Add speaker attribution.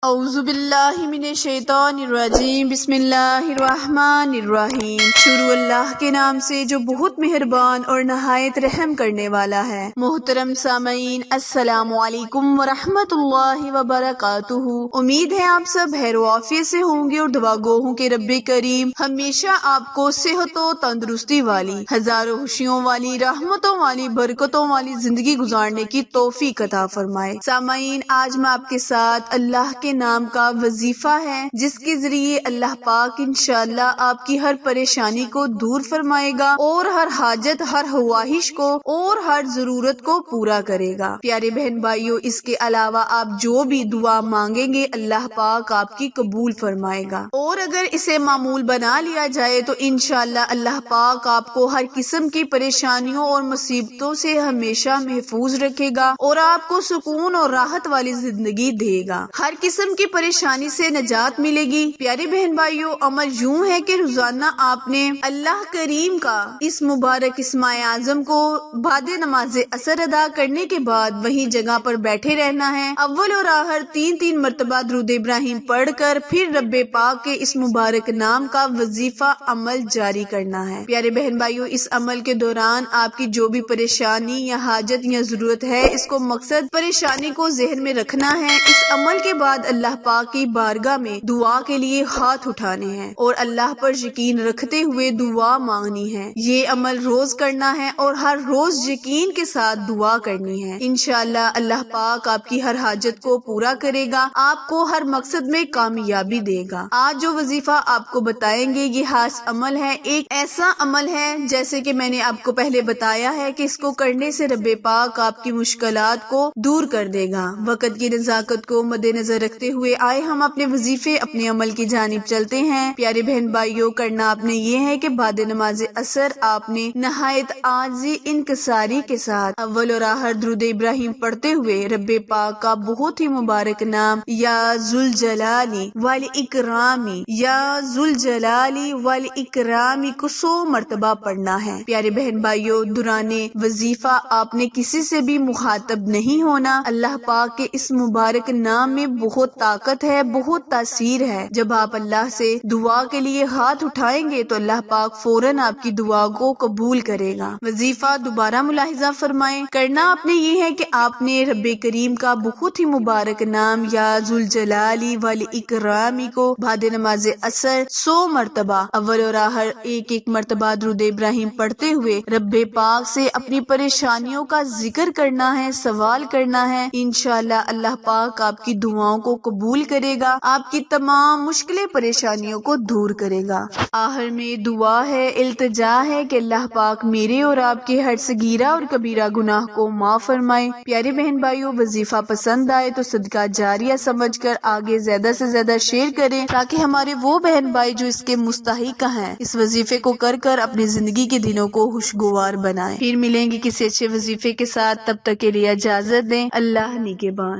Speaker 1: اعوذ باللہ من الشیطان الرجیم، بسم اللہ الرحمن الرحیم۔ شروع اللہ کے نام سے جو بہت مہربان اور نہایت رحم کرنے والا ہے۔ محترم سامعین، السلام علیکم ورحمۃ اللہ وبرکاتہ۔ امید ہے آپ سب خیر و عافیت سے ہوں گے اور دعا گو ہوں کہ رب کریم ہمیشہ آپ کو صحت و تندرستی والی، ہزاروں خوشیوں والی، رحمتوں والی، برکتوں والی زندگی گزارنے کی توفیق عطا فرمائے۔ سامعین، آج میں آپ کے ساتھ اللہ کے نام کا وظیفہ ہے جس کے ذریعے اللہ پاک انشاءاللہ آپ کی ہر پریشانی کو دور فرمائے گا اور ہر حاجت، ہر خواہش کو اور ہر ضرورت کو پورا کرے گا۔ پیارے بہن بھائیوں، اس کے علاوہ آپ جو بھی دعا مانگیں گے اللہ پاک آپ کی قبول فرمائے گا، اور اگر اسے معمول بنا لیا جائے تو انشاءاللہ اللہ پاک آپ کو ہر قسم کی پریشانیوں اور مصیبتوں سے ہمیشہ محفوظ رکھے گا اور آپ کو سکون اور راحت والی زندگی دے گا، ہر قسم کی پریشانی سے نجات ملے گی۔ پیارے بہن بھائیوں، عمل یوں ہے کہ روزانہ آپ نے اللہ کریم کا اس مبارک اسم اعظم کو بعد نماز عصر ادا کرنے کے بعد وہیں جگہ پر بیٹھے رہنا ہے۔ اول اور آخر 3 مرتبہ درود ابراہیم پڑھ کر پھر رب پاک کے اس مبارک نام کا وظیفہ عمل جاری کرنا ہے۔ پیارے بہن بھائیوں، اس عمل کے دوران آپ کی جو بھی پریشانی یا حاجت یا ضرورت ہے، اس کو مقصد پریشانی کو ذہن میں رکھنا ہے۔ اس عمل کے بعد اللہ پاک کی بارگاہ میں دعا کے لیے ہاتھ اٹھانے ہیں اور اللہ پر یقین رکھتے ہوئے دعا مانگنی ہے۔ یہ عمل روز کرنا ہے اور ہر روز یقین کے ساتھ دعا کرنی ہے۔ انشاءاللہ اللہ پاک آپ کی ہر حاجت کو پورا کرے گا، آپ کو ہر مقصد میں کامیابی دے گا۔ آج جو وظیفہ آپ کو بتائیں گے یہ خاص عمل ہے، ایک ایسا عمل ہے جیسے کہ میں نے آپ کو پہلے بتایا ہے کہ اس کو کرنے سے رب پاک آپ کی مشکلات کو دور کر دے گا۔ وقت کی نزاکت کو مد نظر رکھتے ہوئے آئے ہم اپنے وظیفے، اپنے عمل کی جانب چلتے ہیں۔ پیارے بہن بھائیوں، کرنا آپ نے یہ ہے کہ بعد نماز عصر آپ نے نہایت عاجزی انکساری کے ساتھ اول اور آخر درود ابراہیم پڑھتے ہوئے رب پاک کا بہت ہی مبارک نام یا ذوالجلالی والاکرامی، یا ذوالجلالی والاکرامی کو 100 مرتبہ پڑھنا ہے۔ پیارے بہن بھائیوں، دوران وظیفہ آپ نے کسی سے بھی مخاطب نہیں ہونا۔ اللہ پاک کے اس مبارک نام میں بہت طاقت ہے، بہت تاثیر ہے۔ جب آپ اللہ سے دعا کے لیے ہاتھ اٹھائیں گے تو اللہ پاک فوراً آپ کی دعا کو قبول کرے گا۔ وظیفہ دوبارہ ملاحظہ فرمائیں، کرنا آپ نے یہ ہے کہ آپ نے رب کریم کا بہت ہی مبارک نام یا ذوالجلالی والاکرامی کو بعد نماز عصر 100 مرتبہ اول اور آخر ایک مرتبہ درود ابراہیم پڑھتے ہوئے رب پاک سے اپنی پریشانیوں کا ذکر کرنا ہے، سوال کرنا ہے۔ انشاءاللہ اللہ پاک آپ کی دعاؤں کو قبول کرے گا، آپ کی تمام مشکلیں پریشانیوں کو دور کرے گا۔ آخر میں دعا ہے، التجا ہے کہ اللہ پاک میرے اور آپ کے ہر صغیرہ اور کبیرہ گناہ کو معاف فرمائے۔ پیارے بہن بھائیوں، وظیفہ پسند آئے تو صدقہ جاریہ سمجھ کر آگے زیادہ سے زیادہ شیئر کریں تاکہ ہمارے وہ بہن بھائی جو اس کے مستحق ہیں اس وظیفے کو کر اپنی زندگی کے دنوں کو خوشگوار بنائیں۔ پھر ملیں گے کسی اچھے وظیفے کے ساتھ، تب تک کے لیے اجازت دیں۔ اللہ نگہبان۔